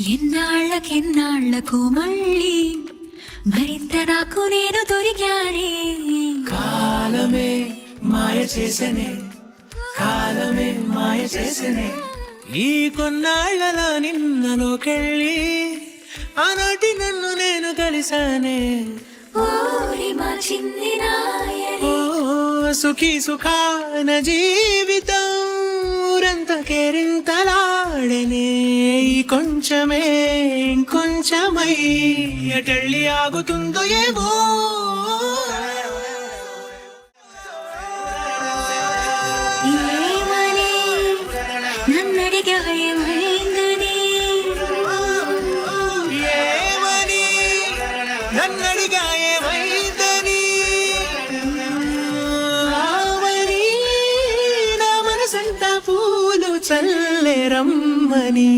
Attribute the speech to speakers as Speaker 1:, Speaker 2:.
Speaker 1: ఎన్నాళ్ళకెన్నాళ్ళకు మళ్ళీ మరింత నాకు నేను దొరికానే.
Speaker 2: కాలమే మాయ చేసనే, కాలమే మాయ చేసనే. ఈ కొన్నాళ్ళలో నిన్నలోకెళ్ళి ఆనాటి నన్ను నేను కలిసానే.
Speaker 1: ఓరి మా చిన్ని నాయనే,
Speaker 2: ఓ సుఖీ సుఖాన జీవితం ఊరంత కేరింతలాడనే. ఈ కొంచెమే ఇంకొంచెమై ఎటెళ్ళి ఆగుతుందో ఏమో.
Speaker 1: ఏమని నన్నడిగా ఏమైందని,
Speaker 2: ఏమని నన్నడిగా ఏమైందని. ఆవని నా మనసంతా పూలు చల్లే రమ్మని.